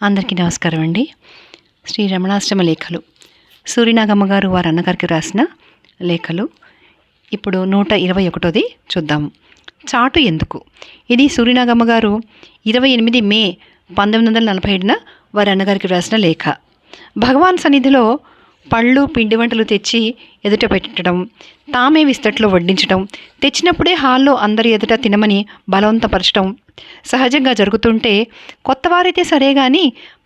అందరికీ నమస్కారం అండి. శ్రీ రమణాష్టమ లేఖలు సూరినాగమ్మ గారు వారి అన్నగారికి రాసిన లేఖలు. ఇప్పుడు 121ది చూద్దాము. చాటు ఎందుకు. ఇది సూరినాగమ్మ గారు 28 మే 1947న వారి అన్నగారికి రాసిన లేఖ. భగవాన్ సన్నిధిలో పళ్ళు పిండి వంటలు తెచ్చి ఎదుట పెట్టడం, తామే విస్తట్లో వడ్డించడం, తెచ్చినప్పుడే హాల్లో అందరి ఎదుట తినమని బలవంతపరచడం సహజంగా జరుగుతుంటే, కొత్తవారైతే సరే కానీ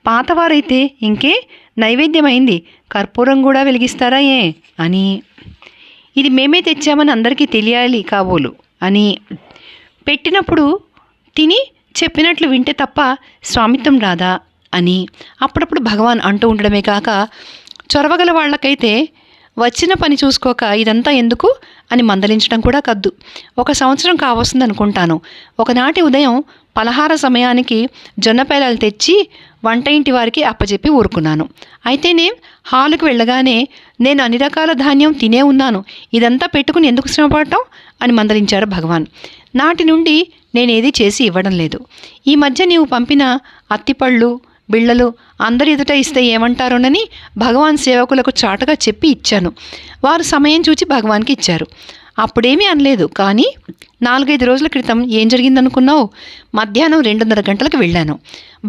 పాతవారైతే ఇంకే నైవేద్యమైంది కర్పూరం కూడా వెలిగిస్తారా అని, ఇది మేమే తెచ్చామని అందరికీ తెలియాలి కాబోలు అని, పెట్టినప్పుడు తిని చెప్పినట్లు వింటే తప్ప స్వామిత్వం రాదా అని అప్పుడప్పుడు భగవాన్ అంటూ ఉండడమే కాక, చొరవగల వాళ్ళకైతే వచ్చిన పని చూసుకోక ఇదంతా ఎందుకు అని మందలించడం కూడా కద్దు. 1 సంవత్సరం కావస్తుంది అనుకుంటాను. ఒకనాటి ఉదయం పలహార సమయానికి జొన్నపేలాలు తెచ్చి వంట ఇంటి వారికి అప్పచెప్పి ఊరుకున్నాను. అయితేనే హాలుకు వెళ్ళగానే, నేను అన్ని రకాల ధాన్యం తినే ఉన్నాను, ఇదంతా పెట్టుకుని ఎందుకు శ్రమపడటం అని మందలించారు భగవాన్. నాటి నుండి నేనేది చేసి ఇవ్వడం లేదు. ఈ మధ్య నీవు పంపిన అత్తిపళ్ళు బిళ్ళలు అందరి ఎదుట ఇస్తే ఏమంటారోనని భగవాన్ సేవకులకు చాటుగా చెప్పి ఇచ్చాను. వారు సమయం చూచి భగవాన్కి ఇచ్చారు. అప్పుడేమీ అనలేదు. కానీ 4-5 రోజుల క్రితం ఏం జరిగిందనుకున్నావు? మధ్యాహ్నం 2:30 గంటలకు వెళ్ళాను.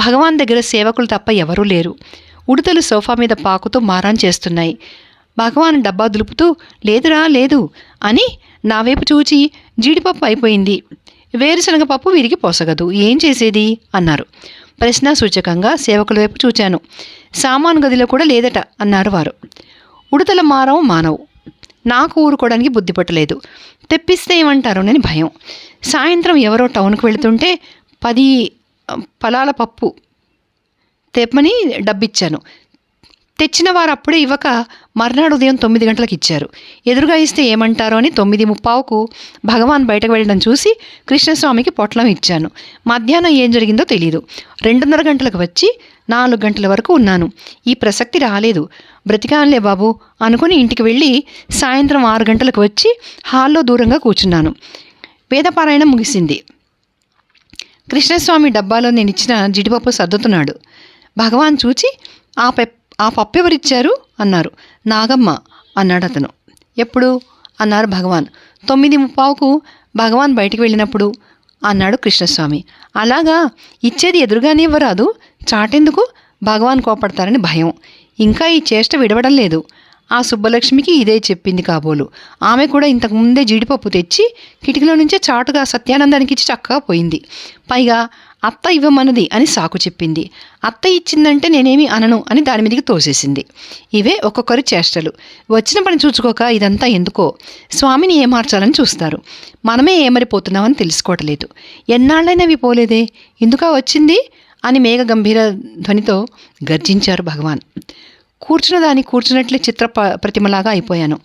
భగవాన్ దగ్గర సేవకులు తప్ప ఎవరూ లేరు. ఉడతలు సోఫా మీద పాకుతూ మారాన్ చేస్తున్నాయి. భగవాన్ డబ్బా దులుపుతూ, లేదురా లేదు అని నా వైపు చూచి, జీడిపప్పు అయిపోయింది, వేరుశనగ పప్పు వీరికి పోసగదు, ఏం చేసేది అన్నారు. ప్రశ్న సూచకంగా సేవకుల వైపు చూచాను. సామాను గదిలో కూడా లేదట అన్నారు వారు. ఉడతల మానవు. నాకు ఊరుకోవడానికి బుద్ధి పట్టలేదు. తెప్పిస్తే ఏమంటారోనని భయం. సాయంత్రం ఎవరో టౌన్కి వెళుతుంటే 10 పలాల పప్పు తెప్పని డబ్బిచ్చాను. తెచ్చిన వారు అప్పుడే ఇవ్వక మర్నాడు ఉదయం 9 గంటలకు ఇచ్చారు. ఎదురుగా ఇస్తే ఏమంటారో అని 9:15కు భగవాన్ బయటకు వెళ్ళడం చూసి కృష్ణస్వామికి పొట్లం ఇచ్చాను. మధ్యాహ్నం ఏం జరిగిందో తెలీదు. 2:30 గంటలకు వచ్చి 4 గంటల వరకు ఉన్నాను. ఈ ప్రసక్తి రాలేదు. బ్రతికానులే బాబు అనుకుని ఇంటికి వెళ్ళి సాయంత్రం 6 గంటలకు వచ్చి హాల్లో దూరంగా కూర్చున్నాను. వేదపారాయణం ముగిసింది. కృష్ణస్వామి డబ్బాలో నేను ఇచ్చిన జీడిపప్పు సర్దుతున్నాడు. భగవాన్ చూచి, ఆ పప్పు ఎవరిచ్చారు అన్నారు. నాగమ్మ అన్నాడు అతను. ఎప్పుడు అన్నారు భగవాన్. 9:15కు భగవాన్ బయటికి వెళ్ళినప్పుడు అన్నాడు కృష్ణస్వామి. అలాగా, ఇచ్చేది ఎదురుగానే ఇవ్వరాదు, చాటెందుకు? భగవాన్ కోపడతారని భయం. ఇంకా ఈ చేష్ట విడవడం లేదు. ఆ సుబ్బలక్ష్మికి ఇదే చెప్పింది కాబోలు. ఆమె కూడా ఇంతకుముందే జీడిపప్పు తెచ్చి కిటికీలో నుంచే చాటుగా సత్యానందానికి ఇచ్చి చక్కగా పోయింది. పైగా అత్త ఇవ్వమన్నది అని సాకు చెప్పింది. అత్త ఇచ్చిందంటే నేనేమి అనను అని దాని మీదకి తోసేసింది. ఇవే ఒక్కొక్కరి చేష్టలు. వచ్చిన పని చూచుకోక ఇదంతా ఎందుకో స్వామిని ఏమార్చాలని చూస్తారు. మనమే ఏమరిపోతున్నామని తెలుసుకోవట్లేదు. ఎన్నాళ్ళైనవి పోలేదే, ఎందుకా వచ్చింది అని మేఘ గంభీర ధ్వనితో గర్జించారు భగవాన్. కూర్చున్నట్లే చిత్ర ప్రతిమలాగా అయిపోయాను.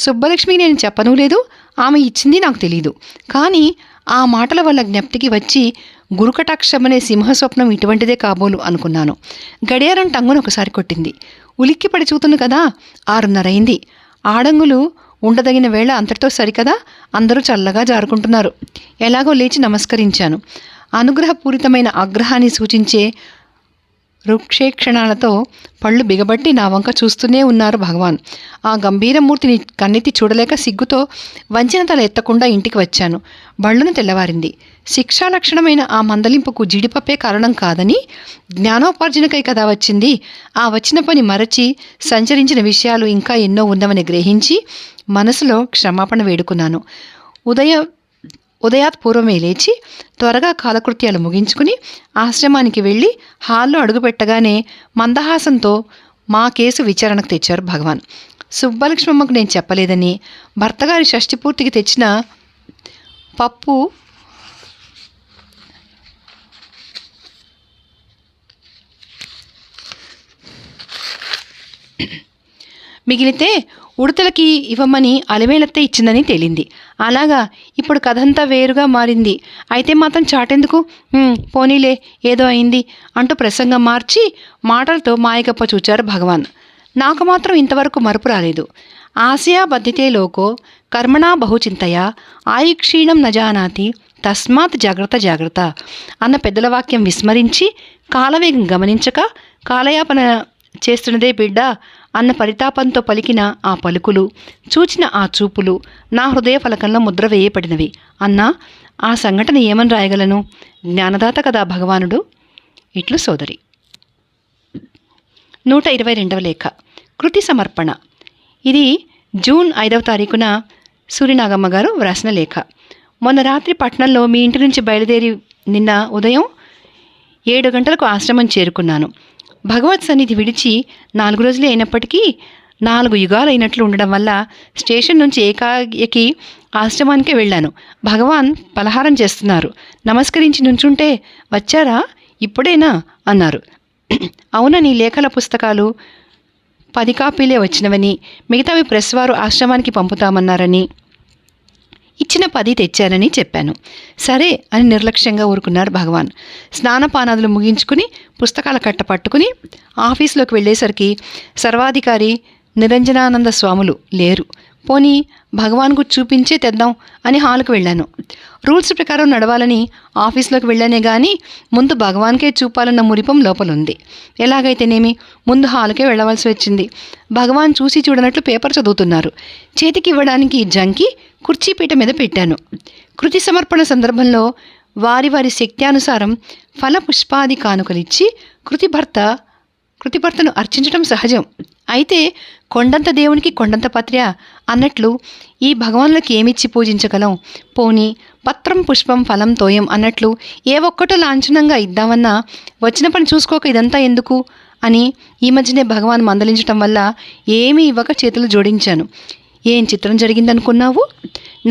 సుబ్బలక్ష్మికి నేను చెప్పనూ లేదు, ఆమె ఇచ్చింది నాకు తెలీదు. కానీ ఆ మాటల వల్ల జ్ఞప్తికి వచ్చి, గురుకటాక్షమనే సింహస్వప్నం ఇటువంటిదే కాబోలు అనుకున్నాను. గడియారం టంగును ఒకసారి కొట్టింది. ఉలిక్కిపడి చూతును కదా, 6:30 అయింది. ఆడంగులు ఉండదగిన వేళ అంతటితో సరికదా, అందరూ చల్లగా జారుకుంటున్నారు. ఎలాగో లేచి నమస్కరించాను. అనుగ్రహపూరితమైన ఆగ్రహాన్ని సూచించే రుక్షేక్షణాలతో పళ్ళు బిగబట్టి నా వంక చూస్తూనే ఉన్నారు భగవాన్. ఆ గంభీరమూర్తిని కన్నెత్తి చూడలేక సిగ్గుతో వంచిన తల ఎత్తకుండా ఇంటికి వచ్చాను. బళ్ళును తెల్లవారింది. శిక్షాలక్షణమైన ఆ మందలింపుకు జీడిపప్పే కారణం కాదని, జ్ఞానోపార్జనకై కదా వచ్చింది. ఆ వచ్చిన పని మరచి సంచరించిన విషయాలు ఇంకా ఎన్నో ఉన్నవని గ్రహించి మనసులో క్షమాపణ వేడుకున్నాను. ఉదయాత్ పూర్వమే లేచి త్వరగా కాలకృత్యాలు ముగించుకుని ఆశ్రమానికి వెళ్ళి హాల్లో అడుగుపెట్టగానే మందహాసంతో మా కేసు విచారణకు తెచ్చారు భగవాన్. సుబ్బలక్ష్మమ్మకు నేను చెప్పలేదని, భర్తగారి షష్ఠి పూర్తికి తెచ్చిన పప్పు మిగిలితే ఉడతలకి ఇవ్వమని అలవేలత్తే ఇచ్చిందని తేలింది. అలాగా, ఇప్పుడు కథంతా వేరుగా మారింది. అయితే మాత్రం చాటెందుకు, పోనీలే ఏదో అయింది అంటూ ప్రసంగం మార్చి మాటలతో మాయగప్ప చూచారు భగవాన్. నాకు మాత్రం ఇంతవరకు మరుపు రాలేదు. ఆశయా బద్ధితే లోకో కర్మణా బహుచింతయా ఆయుక్షీణం నజానాతి తస్మాత్ జాగ్రత్త జాగ్రత్త అన్న పెద్దల వాక్యం విస్మరించి కాలవేగం గమనించక కాలయాపన చేస్తున్నదే బిడ్డ అన్న పరితాపంతో పలికిన ఆ పలుకులు, చూచిన ఆ చూపులు నా హృదయ ఫలకంలో ముద్ర వేయబడినవి అన్న ఆ సంఘటన ఏమని రాయగలను? జ్ఞానదాత కదా భగవానుడు. ఇట్లు సోదరి. 122వ లేఖ. కృతి సమర్పణ. ఇది జూన్ 5వ తారీఖున సూరినాగమ్మ గారు వ్రాసిన లేఖ. మొన్న రాత్రి పట్నంలో మీ ఇంటి నుంచి బయలుదేరి నిన్న ఉదయం 7 గంటలకు ఆశ్రమం చేరుకున్నాను. భగవత్ సన్నిధి విడిచి 4 రోజులే అయినప్పటికీ 4 యుగాలు అయినట్లు ఉండడం వల్ల స్టేషన్ నుంచి ఏకాకి ఆశ్రమానికే వెళ్ళాను. భగవాన్ పలహారం చేస్తున్నారు. నమస్కరించి నుంచుంటే వచ్చారా ఇప్పుడేనా అన్నారు. అవునని లేఖల పుస్తకాలు 10 కాపీలే వచ్చినవని, మిగతావి ప్రెస్ వారు ఆశ్రమానికి పంపుతామన్నారని, ఇచ్చిన 10 తెచ్చానని చెప్పాను. సరే అని నిర్లక్ష్యంగా ఊరుకున్నారు భగవాన్. స్నానపానాదులు ముగించుకుని పుస్తకాల కట్ట పట్టుకుని ఆఫీసులోకి వెళ్ళేసరికి సర్వాధికారి నిరంజనానంద స్వాములు లేరు. పోనీ భగవాన్కు చూపించే తెద్దాం అని హాల్కు వెళ్ళాను. రూల్స్ ప్రకారం నడవాలని ఆఫీస్లోకి వెళ్ళానే కానీ ముందు భగవాన్కే చూపాలన్న మురిపం లోపలుంది. ఎలాగైతేనేమి ముందు హాల్కే వెళ్ళవలసి వచ్చింది. భగవాన్ చూసి చూడనట్లు పేపర్ చదువుతున్నారు. చేతికి ఇవ్వడానికి జంకి కుర్చీపీట మీద పెట్టాను. కృతి సమర్పణ సందర్భంలో వారి వారి శక్త్యానుసారం ఫల పుష్పాది కానుకలిచ్చి కృతిభర్తను అర్చించడం సహజం. అయితే కొండంత దేవునికి కొండంత పత్ర్య అన్నట్లు ఈ భగవానులకి ఏమిచ్చి పూజించగలం? పోనీ పత్రం పుష్పం ఫలం తోయం అన్నట్లు ఏ ఒక్కటో లాంఛనంగా ఇద్దామన్నా వచ్చిన పని చూసుకోక ఇదంతా ఎందుకు అని ఈ మధ్యనే భగవాన్ మందలించటం వల్ల ఏమీ ఇవ్వక చేతులు జోడించాను. ఏం చిత్రం జరిగిందనుకున్నావు?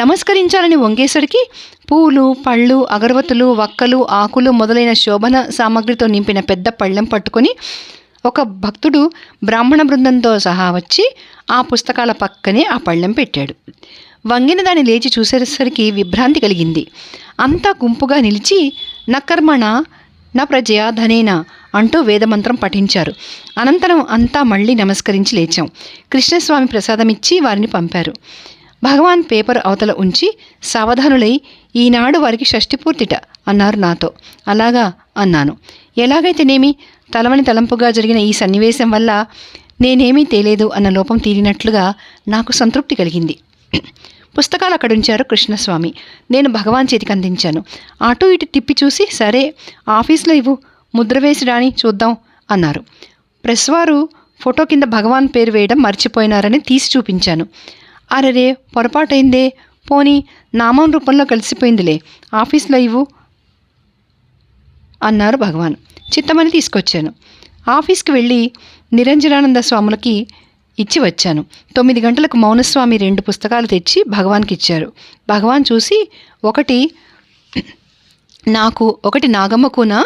నమస్కరించాలని వంగేసరికి పూలు, పళ్ళు, అగరవత్తులు, వక్కలు, ఆకులు మొదలైన శోభన సామగ్రితో నింపిన పెద్ద పళ్ళెం పట్టుకొని ఒక భక్తుడు బ్రాహ్మణ బృందంతో సహా వచ్చి ఆ పుస్తకాల పక్కనే ఆ పళ్ళెం పెట్టాడు. వంగిన దాన్ని లేచి చూసేసరికి విభ్రాంతి కలిగింది. అంతా గుంపుగా నిలిచి నకర్మణ న ప్రజయా ధనేనా అంటూ వేదమంత్రం పఠించారు. అనంతరం అంతా మళ్ళీ నమస్కరించి లేచాం. కృష్ణస్వామి ప్రసాదమిచ్చి వారిని పంపారు. భగవాన్ పేపర్ అవతల ఉంచి సావధానులై ఈనాడు వారికి షష్ఠి పూర్తిట అన్నారు నాతో. అలాగా అన్నాను. ఎలాగైతేనేమి తలవని తలంపుగా జరిగిన ఈ సన్నివేశం వల్ల నేనేమీ తేలేదు అన్న లోపం తీరినట్లుగా నాకు సంతృప్తి కలిగింది. పుస్తకాలు అక్కడుంచారు కృష్ణస్వామి. నేను భగవాన్ చేతికి అందించాను. అటు ఇటు తిప్పి చూసి సరే ఆఫీస్లో ఇవ్వు, ముద్ర వేసి రాని చూద్దాం అన్నారు. ప్రెస్ వారు ఫోటో కింద భగవాన్ పేరు వేయడం మర్చిపోయినారని తీసి చూపించాను. అరెరే పొరపాటైందే, పోనీ నామం రూపంలో కలిసిపోయిందిలే, ఆఫీస్లో ఇవ్వు అన్నారు భగవాన్. చిత్తమని తీసుకొచ్చాను. ఆఫీస్కి వెళ్ళి నిరంజనానంద స్వాములకి ఇచ్చి వచ్చాను. 9 గంటలకు మౌనస్వామి 2 పుస్తకాలు తెచ్చి భగవాన్కి ఇచ్చారు. భగవాన్ చూసి ఒకటి నాకు ఒకటి నాగమ్మకునా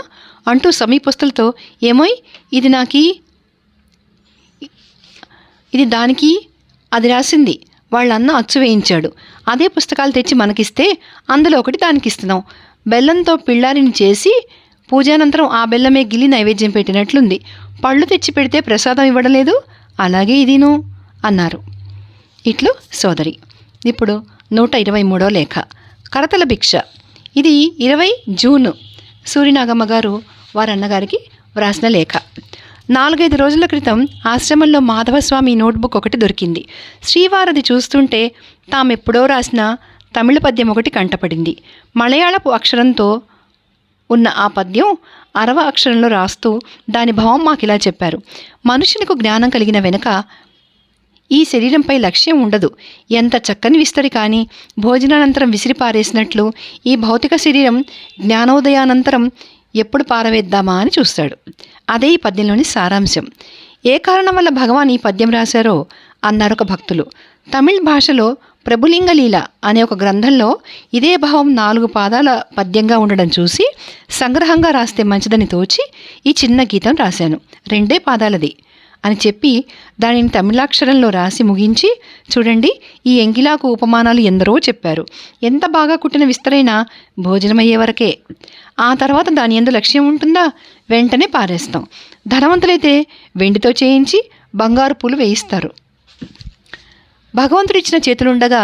అంటూ సమీపస్తులతో ఏమోయ్ ఇది దానికి అది రాసింది వాళ్ళన్న అచ్చు వేయించాడు. అదే పుస్తకాలు తెచ్చి మనకిస్తే అందులో ఒకటి దానికి ఇస్తున్నాం. బెల్లంతో పిళ్ళారిని చేసి పూజానంతరం ఆ బెల్లమే గిల్లి నైవేద్యం పెట్టినట్లుంది. పళ్ళు తెచ్చి పెడితే ప్రసాదం ఇవ్వడం లేదు, అలాగే ఇదిను అన్నారు. ఇట్లు సోదరి. ఇప్పుడు 123వ లేఖ. కరతల భిక్ష. ఇది 20 జూన్ సూరినాగమ్మ గారు వారన్నగారికి వ్రాసిన లేఖ. 4-5 రోజుల క్రితం ఆశ్రమంలో మాధవస్వామి నోట్బుక్ ఒకటి దొరికింది. శ్రీవారది చూస్తుంటే తామెప్పుడో రాసిన తమిళ పద్యం ఒకటి కంటపడింది. మలయాళపు అక్షరంతో ఉన్న ఆ పద్యం 60 అక్షరంలో రాస్తూ దాని భావం మాకిలా చెప్పారు. మనుషులకు జ్ఞానం కలిగిన వెనుక ఈ శరీరంపై లక్ష్యం ఉండదు. ఎంత చక్కని విస్తరి కానీ భోజనానంతరం విసిరిపారేసినట్లు ఈ భౌతిక శరీరం జ్ఞానోదయానంతరం ఎప్పుడు పారవేద్దామా అని చూస్తాడు. అదే ఈ పద్యంలోని సారాంశం. ఏ కారణం వల్ల భగవాన్ ఈ పద్యం రాశారో అన్నారొక భక్తులు. తమిళ్ భాషలో ప్రభులింగలీల అనే ఒక గ్రంథంలో ఇదే భావం 4 పాదాల పద్యంగా ఉండడం చూసి సంగ్రహంగా రాస్తే మంచిదని తోచి ఈ చిన్న గీతం రాశాను. 2 పాదాలది అని చెప్పి దానిని తమిళాక్షరంలో రాసి ముగించి, చూడండి ఈ ఎంగిలాకు ఉపమానాలు ఎందరో చెప్పారు. ఎంత బాగా కుట్టిన విస్తరైనా భోజనమయ్యే వరకే. ఆ తర్వాత దాని యందు లక్ష్యం ఉంటుందా? వెంటనే పారేస్తాం. ధనవంతులైతే వెండితో చేయించి బంగారు పూలు వేయిస్తారు. భగవంతుడిచ్చిన చేతులుండగా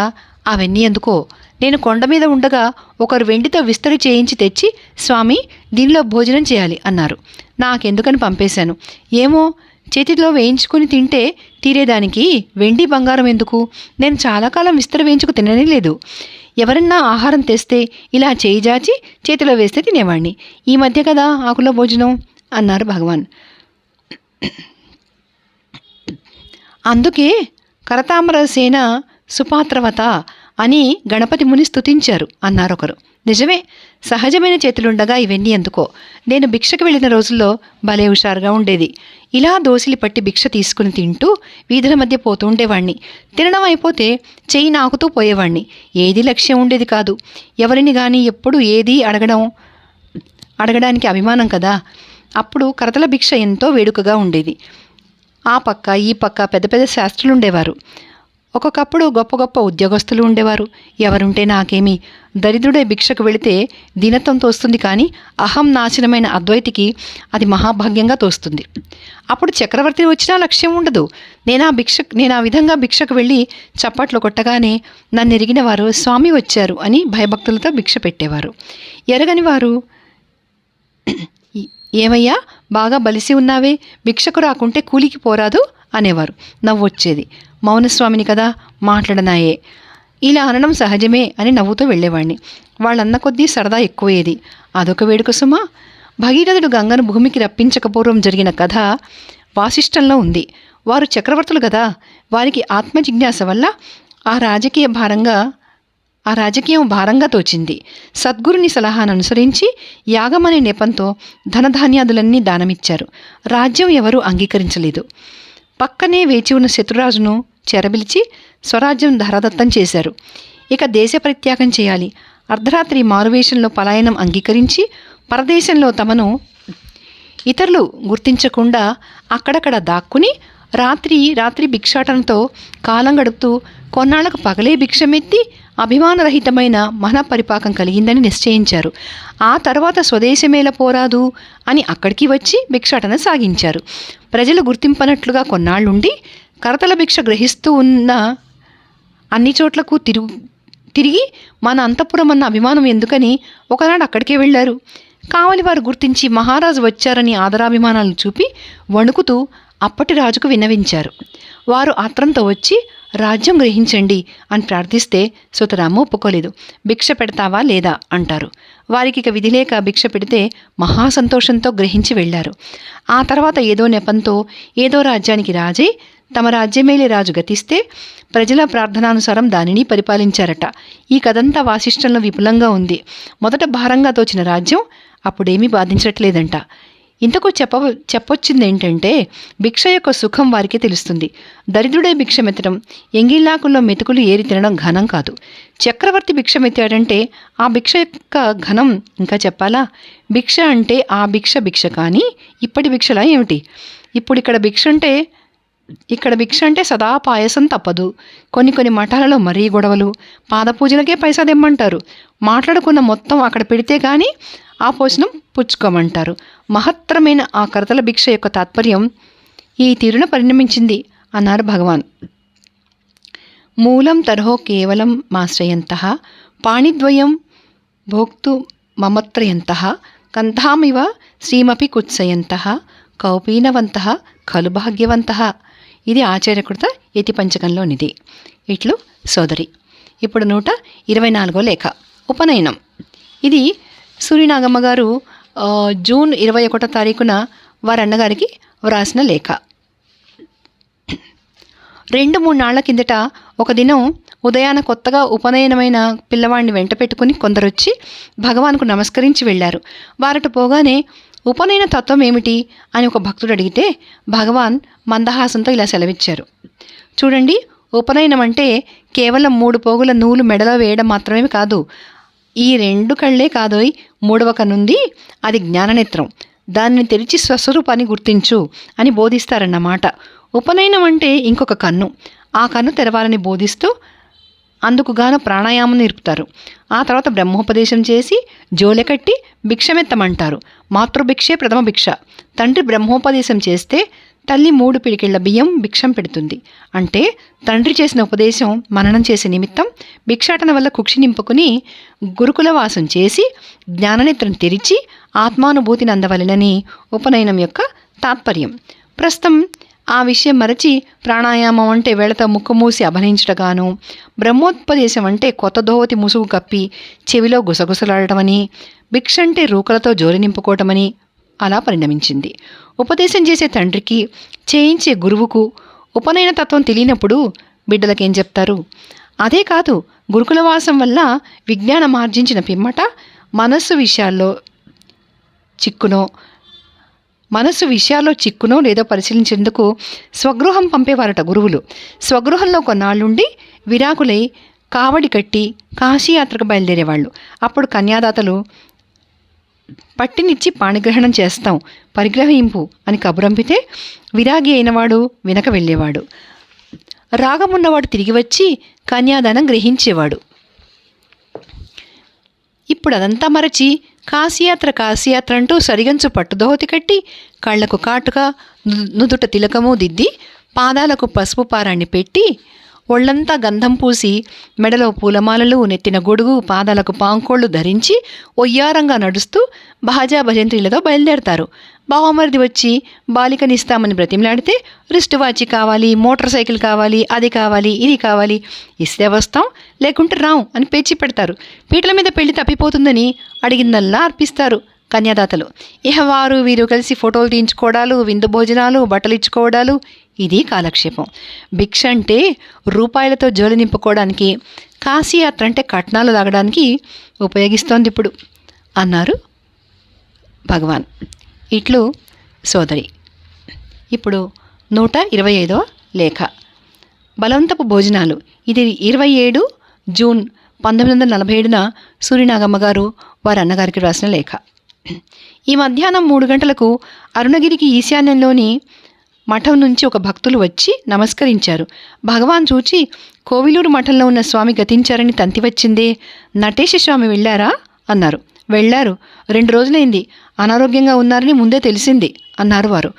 అవన్నీ ఎందుకో నేను కొండ మీద ఉండగా ఒకరు వెండితో విస్తరి చేయించి తెచ్చి, స్వామి దీనిలో భోజనం చేయాలి అన్నారు. నాకెందుకని పంపేశాను. ఏమో, చేతిలో వేయించుకుని తింటే తీరేదానికి వెండి బంగారం ఎందుకు? నేను చాలా కాలం విస్తరి వేయించుకు తిననే లేదు. ఎవరన్నా ఆహారం తెస్తే ఇలా చేయి జాచి చేతిలో వేస్తే తినేవాణ్ణి. ఈ మధ్య కదా ఆకుల భోజనం అన్నారు భగవాన్. అందుకే కరతామరసేన సుపాత్రవత అని గణపతి ముని స్తుతించారు అన్నారొకరు. నిజమే, సహజమైన చేతులుండగా ఇవన్నీ ఎందుకో. నేను భిక్షకు వెళ్ళిన రోజుల్లో భలే హుషారుగా ఉండేది. ఇలా దోసిలి పట్టి భిక్ష తీసుకుని తింటూ వీధుల మధ్య పోతూ ఉండేవాణ్ణి. తినడం అయిపోతే చెయ్యి నాకుతూ పోయేవాణ్ణి. ఏది లక్ష్యం ఉండేది కాదు. ఎవరిని కానీ ఎప్పుడు ఏది అడగడానికి అభిమానం కదా. అప్పుడు కరతల భిక్ష ఎంతో వేడుకగా ఉండేది. ఆ పక్క ఈ పక్క పెద్ద పెద్ద శాస్త్రులు ఉండేవారు. ఒక్కొక్కప్పుడు గొప్ప గొప్ప ఉద్యోగస్తులు ఉండేవారు. ఎవరుంటే నాకేమి, దరిద్రుడే భిక్షకు వెళితే దీనత్వం తోస్తుంది, కానీ అహం నాశనమైన అద్వైతికి అది మహాభాగ్యంగా తోస్తుంది. అప్పుడు చక్రవర్తి వచ్చినా లక్ష్యం ఉండదు. నేను ఆ విధంగా భిక్షకు వెళ్ళి చప్పట్లు కొట్టగానే నన్ను ఎరిగిన వారు స్వామి వచ్చారు అని భయభక్తులతో భిక్ష పెట్టేవారు. ఎరగని వారు, ఏమయ్యా బాగా బలిసి ఉన్నావే, భిక్షకు రాకుంటే కూలికి పోరాదు అనేవారు. నవ్వొచ్చేది. మౌనస్వామిని కదా, మాట్లాడనాయే. ఇలా అనడం సహజమే అని నవ్వుతూ వెళ్ళేవాడిని. వాళ్ళన్న కొద్దీ సరదా ఎక్కువయ్యేది. అదొక వేడుక సుమా. భగీరథుడు గంగను భూమికి రప్పించకపోవడం జరిగిన కథ వాసిష్టంలో ఉంది. వారు చక్రవర్తులు కదా, వారికి ఆత్మజిజ్ఞాస వల్ల ఆ రాజకీయం భారంగా తోచింది. సద్గురుని సలహాను అనుసరించి యాగమనే నెపంతో ధనధాన్యాదులన్నీ దానమిచ్చారు. రాజ్యం ఎవరూ అంగీకరించలేదు. పక్కనే వేచి ఉన్న శత్రురాజును చెరబిలిచి స్వరాజ్యం ధరదత్తం చేశారు. ఇక దేశ పరిత్యాగం చేయాలి. అర్ధరాత్రి మారువేషంలో పలాయనం అంగీకరించి పరదేశంలో తమను ఇతరులు గుర్తించకుండా అక్కడక్కడ దాక్కుని రాత్రి భిక్షాటనతో కాలం గడుపుతూ కొన్నాళ్లకు పగలే భిక్షమెత్తి అభిమానరహితమైన మనపరిపాకం కలిగిందని నిశ్చయించారు. ఆ తర్వాత స్వదేశమేల పోరాదు అని అక్కడికి వచ్చి భిక్షాటన సాగించారు. ప్రజలు గుర్తింపనట్లుగా కొన్నాళ్లుండి కరతల భిక్ష గ్రహిస్తూ ఉన్న అన్ని చోట్లకు తిరిగి మన అంతఃపురం అన్న అభిమానం ఎందుకని ఒకనాడు అక్కడికే వెళ్ళారు. కావలి వారు గుర్తించి మహారాజు వచ్చారని ఆదరాభిమానాలు చూపి వణుకుతూ అప్పటి రాజుకు విన్నవించారు. వారు ఆత్రంతో వచ్చి రాజ్యం గ్రహించండి అని ప్రార్థిస్తే సుతరాము ఒప్పుకోలేదు. భిక్ష పెడతావా లేదా అంటారు. వారికి ఇక విధి లేక భిక్ష పెడితే మహాసంతోషంతో గ్రహించి వెళ్ళారు. ఆ తర్వాత ఏదో నెపంతో ఏదో రాజ్యానికి రాజై తమ రాజ్యమేలే రాజు గతిస్తే ప్రజల ప్రార్థనానుసారం దానిని పరిపాలించారట. ఈ కథంతా వాసిష్టంలో విపులంగా ఉంది. మొదట భారంగా తోచిన రాజ్యం అప్పుడేమీ బాధించట్లేదంట. ఇంతకు చెప్పొచ్చింది ఏంటంటే, భిక్ష యొక్క సుఖం వారికి తెలుస్తుంది. దరిద్రుడే భిక్షమెత్తడం, ఎంగిల్లాకుల్లో మెతుకులు ఏరి తినడం ఘనం కాదు. చక్రవర్తి భిక్షమెత్తాడంటే ఆ భిక్ష యొక్క ఘనం ఇంకా చెప్పాలా? భిక్ష అంటే ఆ భిక్ష కానీ ఇప్పటి భిక్షలా ఏమిటి? ఇక్కడ భిక్ష అంటే సదా పాయసం తప్పదు. కొన్ని మఠాలలో మరీ గొడవలు, పాదపూజలకే పైసా తెమ్మంటారు. మాట్లాడుకున్న మొత్తం అక్కడ పెడితే కానీ ఆ భోజనం పుచ్చుకోమంటారు. మహత్తరమైన ఆ కరతల భిక్ష యొక్క తాత్పర్యం ఈ తీరున పరిణమించింది అన్నారు భగవాన్. మూలం తరహో కేవలం మాశ్రయంతః పాణిద్వయం భోక్తు మమత్రయంతః కంఠామివ శ్రీమపి కుత్సయంతః కౌపీనవంతః ఖలు భాగ్యవంతః. ఇది ఆచార్యకృత యతిపంచకంలోనిది. ఇట్లు సోదరి. ఇప్పుడు 124వ లేఖ, ఉపనయనం. ఇది సూర్యనాగమ్మ గారు జూన్ 21వ తారీఖున వారి అన్నగారికి వ్రాసిన లేఖ. 2-3 నాళ్ల కిందట ఒక దినం ఉదయాన కొత్తగా ఉపనయనమైన పిల్లవాడిని వెంట పెట్టుకుని కొందరొచ్చి భగవాన్కు నమస్కరించి వెళ్ళారు. వారట పోగానే ఉపనయన తత్వం ఏమిటి అని ఒక భక్తుడు అడిగితే భగవాన్ మందహాసంతో ఇలా సెలవిచ్చారు. చూడండి, ఉపనయనం అంటే కేవలం 3 పోగుల నూలు మెడలో వేయడం మాత్రమే కాదు. ఈ 2 కళ్ళే కాదోయ్, 3వ కన్నుంది, అది జ్ఞాననేత్రం. దానిని తెరిచి స్వస్వరూపాన్ని గుర్తించు అని బోధిస్తారన్నమాట. ఉపనయనం అంటే ఇంకొక కన్ను. ఆ కన్ను తెరవాలని బోధిస్తూ అందుకుగాను ప్రాణాయామం నేర్పుతారు. ఆ తర్వాత బ్రహ్మోపదేశం చేసి జోలెకట్టి భిక్షమెత్తమంటారు. మాతృభిక్షే ప్రథమ భిక్ష. తండ్రి బ్రహ్మోపదేశం చేస్తే తల్లి 3 పిడికిళ్ల బియ్యం భిక్షం పెడుతుంది. అంటే తండ్రి చేసిన ఉపదేశం మననం చేసే నిమిత్తం భిక్షాటన వల్ల కుక్షి నింపుకుని గురుకులవాసం చేసి జ్ఞాననేత్రం తెరిచి ఆత్మానుభూతిని అందవలెనని ఉపనయనం యొక్క తాత్పర్యం. ప్రస్తుతం ఆ విషయం మరచి ప్రాణాయామం అంటే వేళతో ముక్కు మూసి అభరించటగాను, బ్రహ్మోపదేశం అంటే కొత్త దోవతి ముసుగు కప్పి చెవిలో గుసగుసలాడటమని, భిక్ష అంటే రూకలతో జోలి నింపుకోవటమని అలా పరిణమించింది. ఉపదేశం చేసే తండ్రికి, చేయించే గురువుకు ఉపనయన తత్వం తెలియనప్పుడు బిడ్డలకేం చెప్తారు? అదే కాదు, గురుకులవాసం వల్ల విజ్ఞానం ఆర్జించిన పిమ్మట మనస్సు విషయాల్లో చిక్కునో లేదో పరిశీలించేందుకు స్వగృహం పంపేవారట గురువులు. స్వగృహంలో కొన్నాళ్ళుండి విరాకులై కావడి కట్టి కాశీయాత్రకు బయలుదేరేవాళ్ళు. అప్పుడు కన్యాదాతలు పట్టినిచ్చి పాణిగ్రహణం చేస్తాం, పరిగ్రహింపు అని కబురంపితే విరాగి అయినవాడు వెనక వెళ్ళేవాడు. రాగమున్నవాడు తిరిగి వచ్చి కన్యాదానం గ్రహించేవాడు. ఇప్పుడు అదంతా మరచి కాశీయాత్ర అంటూ సరిగంచు పట్టుదోహతి కట్టి కళ్లకు కాటుగా నుదుట తిలకము దిద్ది పాదాలకు పసుపు పారాన్ని పెట్టి ఒళ్లంతా గంధం పూసి మెడలో పూలమాలలు, నెత్తిన గొడుగు, పాదాలకు పాంకోళ్లు ధరించి ఒయ్యారంగా నడుస్తూ భాజా భజంత్రీలతో బయలుదేరతారు. బావమరిది వచ్చి బాలికనిస్తామని బ్రతిమలాడితే రిస్ట్ వాచి కావాలి, మోటార్ సైకిల్ కావాలి, అది కావాలి, ఇది కావాలి, ఇస్తే వస్తాం లేకుంటే రాం అని పేచి పెడతారు. పీటల మీద పెళ్లి తప్పిపోతుందని అడిగిందల్లా అర్పిస్తారు కన్యాదాతలు. ఇహ వారు వీరు కలిసి ఫోటోలు తీయించుకోవడాలు, విందు భోజనాలు, బట్టలు ఇచ్చుకోవడాలు, ఇది కాలక్షేపం. భిక్ష అంటే రూపాయలతో జోలి నింపుకోవడానికి, కాశీయాత్ర అంటే కట్నాలు లాగడానికి ఉపయోగిస్తోంది ఇప్పుడు అన్నారు భగవాన్. ఇట్లు సోదరి. ఇప్పుడు 125వ లేఖ. బలవంతపు భోజనాలు. ఇది 27 జూన్ 1947 సూరినాగమ్మ గారు వారి అన్నగారికి రాసిన లేఖ. ఈ మధ్యాహ్నం 3 గంటలకు అరుణగిరికి ఈశాన్యంలోని మఠం నుంచి ఒక భక్తులు వచ్చి నమస్కరించారు. భగవాన్ చూచి, కోవిలూరు మఠంలో ఉన్న స్వామి గతించారని తంతి వచ్చిందే, నటేశ స్వామి వెళ్ళారా అన్నారు. వెళ్ళారు, 2 రోజులైంది, అనారోగ్యంగా ఉన్నారని ముందే తెలిసింది అన్నారు వారు.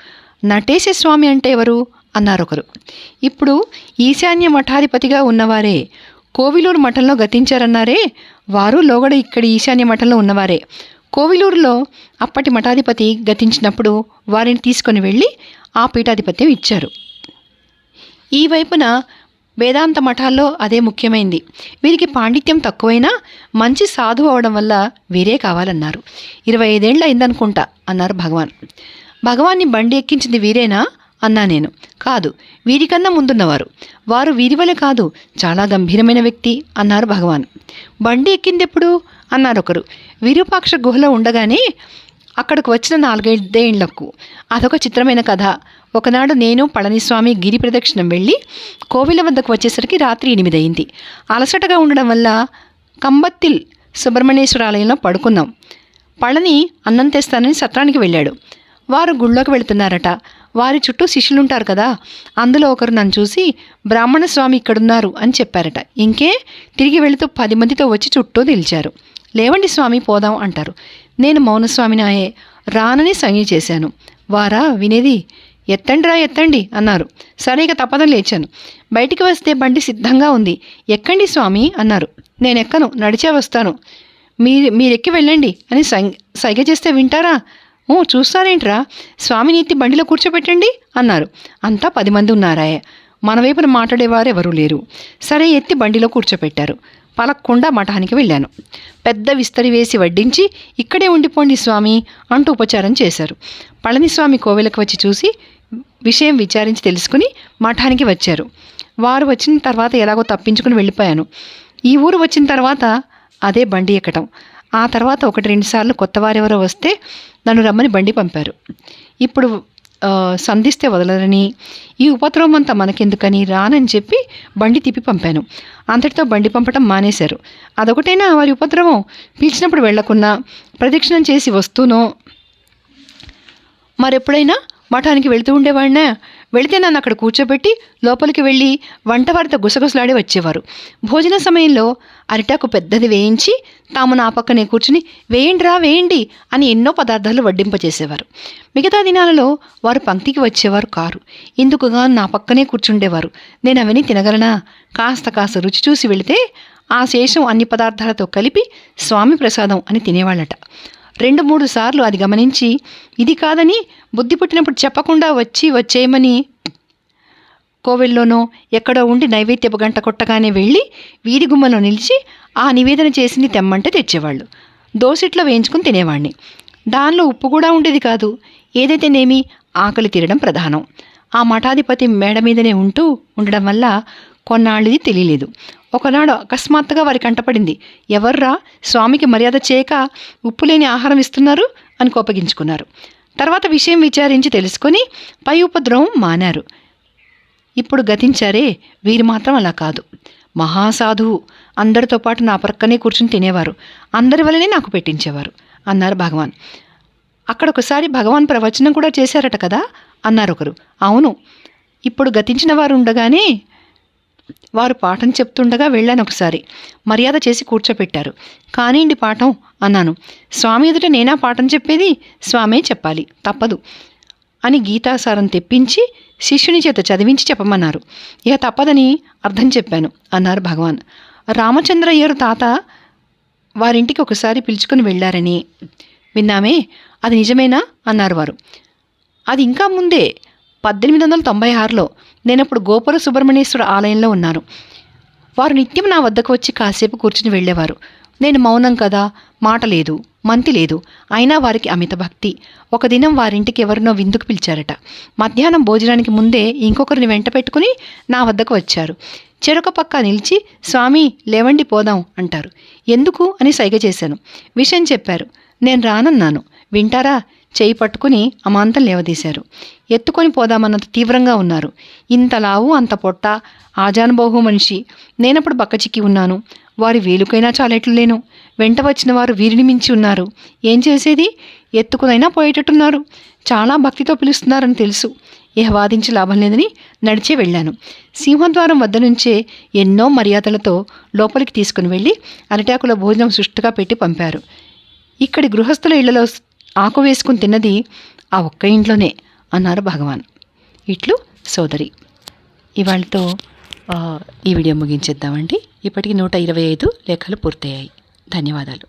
నటేశ స్వామి అంటే ఎవరు అన్నారొకరు. ఇప్పుడు ఈశాన్య మఠాధిపతిగా ఉన్నవారే. కోవిలూరు మఠంలో గతించారన్నారే, వారు లోగడ ఇక్కడి ఈశాన్య మఠంలో ఉన్నవారే. కోవిలూరులో అప్పటి మఠాధిపతి గతించినప్పుడు వారిని తీసుకొని వెళ్ళి ఆ పీఠాధిపత్యం ఇచ్చారు. ఈ వైపున వేదాంత మఠాల్లో అదే ముఖ్యమైంది. వీరికి పాండిత్యం తక్కువైనా మంచి సాధువు అవడం వల్ల వీరే కావాలన్నారు. 25 ఏళ్ళు అయిందనుకుంటా అన్నారు భగవాన్. భగవాన్ని బండి ఎక్కించింది వీరేనా అన్నా నేను. కాదు, వీరికన్నా ముందున్నవారు. వారు వీరి వలె కాదు, చాలా గంభీరమైన వ్యక్తి అన్నారు భగవాన్. బండి ఎక్కిందెప్పుడు అన్నారు ఒకరు. విరూపాక్ష గుహలో ఉండగానే అక్కడికి వచ్చిన 4-5 ఏళ్లకు. అదొక చిత్రమైన కథ. ఒకనాడు నేను పళనిస్వామి గిరి ప్రదక్షిణం వెళ్ళి కోవిల వద్దకు వచ్చేసరికి రాత్రి 8 అయింది. అలసటగా ఉండడం వల్ల కంబత్తిల్ సుబ్రహ్మణ్యేశ్వర ఆలయంలో పడుకున్నాం. పళని అన్నం తెస్తానని సత్రానికి వెళ్ళాడు. వారు గుళ్ళోకి వెళుతున్నారట. వారి చుట్టూ శిష్యులుంటారు కదా, అందులో ఒకరు నన్ను చూసి బ్రాహ్మణ స్వామి ఇక్కడున్నారు అని చెప్పారట. ఇంకే తిరిగి వెళుతూ 10 మందితో వచ్చి చుట్టూ నిలిచారు. లేవండి స్వామి పోదాం అంటారు. నేను మౌనస్వామినాయే రానని సంజ్ఞ చేశాను. వారా వినేది. ఎత్తండి అన్నారు. సరిగా తప్పదని లేచాను. బయటికి వస్తే బండి సిద్ధంగా ఉంది. ఎక్కండి స్వామి అన్నారు. నేనెక్కను, నడిచే వస్తాను, మీరెక్కి వెళ్ళండి అని సైగ చేస్తే వింటారా? చూస్తారేంట్రా, స్వామిని ఎత్తి బండిలో కూర్చోబెట్టండి అన్నారు. అంతా 10 మంది ఉన్నారాయే. మన వైపున మాట్లాడేవారు ఎవరూ లేరు. సరే, ఎత్తి బండిలో కూర్చోపెట్టారు. పలక్కుండా మఠానికి వెళ్ళాను. పెద్ద విస్తరి వేసి వడ్డించి ఇక్కడే ఉండిపోండి స్వామి అంటూ ఉపచారం చేశారు. పళనిస్వామి కోవెలకు వచ్చి చూసి విషయం విచారించి తెలుసుకుని మఠానికి వచ్చారు. వారు వచ్చిన తర్వాత ఎలాగో తప్పించుకుని వెళ్ళిపోయాను. ఈ ఊరు వచ్చిన తర్వాత అదే బండి ఎక్కటం. ఆ తర్వాత 1-2 సార్లు కొత్త వారెవరో వస్తే నన్ను రమ్మని బండి పంపారు. ఇప్పుడు సంధిస్తే వదలరని, ఈ ఉపద్రవం అంతా మనకెందుకని రానని చెప్పి బండి తిప్పి పంపాను. అంతటితో బండి పంపటం మానేశారు. అదొకటైనా వారి ఉపద్రవం. పిలిచినప్పుడు వెళ్లకున్నా, ప్రదక్షిణం చేసి వస్తూనో, మరెప్పుడైనా మఠానికి వెళుతూ ఉండేవాడినా. వెళితే నన్ను అక్కడ కూర్చోబెట్టి లోపలికి వెళ్ళి వంటవారితో గుసగుసలాడి వచ్చేవారు. భోజన సమయంలో అరిటాకు పెద్దది వేయించి తాము నా పక్కనే కూర్చుని వేయండిరా వేయండి అని ఎన్నో పదార్థాలు వడ్డింపచేసేవారు. మిగతా దినాలలో వారు పంక్తికి వచ్చేవారు కారు. ఇందుకుగా నా పక్కనే కూర్చుండేవారు. నేను అవన్నీ తినగలనా? కాస్త రుచి చూసి వెళితే ఆ శేషం అన్ని పదార్థాలతో కలిపి స్వామి ప్రసాదం అని తినేవాళ్ళట. 2-3 సార్లు అది గమనించి ఇది కాదని బుద్ధి పుట్టినప్పుడు చెప్పకుండా వచ్చేయమని కోవెల్లోనో ఎక్కడో ఉండి నైవేద్యపు గంట కొట్టగానే వెళ్ళి వీధి గుమ్మలో నిలిచి ఆ నివేదన చేసింది తెమ్మంటే తెచ్చేవాళ్ళు. దోసిట్లో వేయించుకుని తినేవాడిని. దానిలో ఉప్పు కూడా ఉండేది కాదు. ఏదైతేనేమి ఆకలి తీరడం ప్రధానం. ఆ మఠాధిపతి మేడ మీదనే ఉండడం వల్ల కొన్నాళ్ళది తెలియలేదు. ఒకనాడు అకస్మాత్తుగా వారి కంటపడింది. ఎవర్రా స్వామికి మర్యాద చేయక ఉప్పు లేని ఆహారం ఇస్తున్నారు అని కోపగించుకున్నారు. తర్వాత విషయం విచారించి తెలుసుకొని పై ఉపద్రవం మానారు. ఇప్పుడు గతించారే, వీరు మాత్రం అలా కాదు. మహాసాధువు. అందరితో పాటు నా ప్రక్కనే కూర్చుని తినేవారు. అందరి వల్లనే నాకు పెట్టించేవారు అన్నారు భగవాన్. అక్కడ ఒకసారి భగవాన్ ప్రవచనం కూడా చేశారట కదా అన్నారు ఒకరు. అవును, ఇప్పుడు గతించిన వారు ఉండగానే వారు పాఠం చెప్తుండగా వెళ్ళాను. ఒకసారి మర్యాద చేసి కూర్చోపెట్టారు. కానివ్వండి పాఠం అన్నాను. స్వామి ఎదుట నేనా పాఠం చెప్పేది? స్వామే చెప్పాలి, తప్పదు అని గీతాసారం తెప్పించి శిష్యుని చేత చదివించి చెప్పమన్నారు. ఇక తప్పదని అర్థం చెప్పాను అన్నారు భగవాన్. రామచంద్రయ్యరు తాత వారింటికి ఒకసారి పిలుచుకుని వెళ్ళారని విన్నామే, అది నిజమేనా అన్నారు వారు. అది ఇంకా ముందే 1896లో నేనప్పుడు గోపుర సుబ్రహ్మణ్యేశ్వర ఆలయంలో ఉన్నాను. వారు నిత్యం నా వద్దకు వచ్చి కాసేపు కూర్చుని వెళ్ళేవారు. నేను మౌనం కదా, మాట లేదు, మంతి లేదు. అయినా వారికి అమిత భక్తి. ఒక దినం వారింటికి ఎవరినో విందుకు పిలిచారట. మధ్యాహ్నం భోజనానికి ముందే ఇంకొకరిని వెంట పెట్టుకుని నా వద్దకు వచ్చారు. చెరొక పక్క నిలిచి స్వామి లేవండి పోదాం అంటారు. ఎందుకు అని సైగ చేశాను. విషయం చెప్పారు. నేను రానన్నాను. వింటారా? చేయి పట్టుకుని అమాంతం లేవదీశారు. ఎత్తుకొని పోదామన్నంత తీవ్రంగా ఉన్నారు. ఇంత లావు అంత పొట్ట, ఆజానుబాహు మనిషి. నేనప్పుడు బక్కచిక్కి ఉన్నాను. వారి వేలుకైనా చాలెట్లు లేను. వెంట వచ్చిన వారు వీరిని మించి ఉన్నారు. ఏం చేసేది? ఎత్తుకునైనా పోయేటట్టున్నారు. చాలా భక్తితో పిలుస్తున్నారని తెలుసు. ఇహ వాదించి లాభం లేదని నడిచే వెళ్ళాను. సింహద్వారం వద్ద నుంచే ఎన్నో మర్యాదలతో లోపలికి తీసుకుని వెళ్ళి అరిటాకుల భోజనం సుష్టుగా పెట్టి పంపారు. ఇక్కడి గృహస్థుల ఇళ్లలో ఆకు వేసుకుని తిన్నది ఆ ఒక్క ఇంట్లోనే అన్నారు భగవాన్. ఇట్లు సోదరి. ఇవాళతో ఈ వీడియో ముగించేద్దామండి. ఇప్పటికి 125 లేఖలు పూర్తయ్యాయి. ధన్యవాదాలు.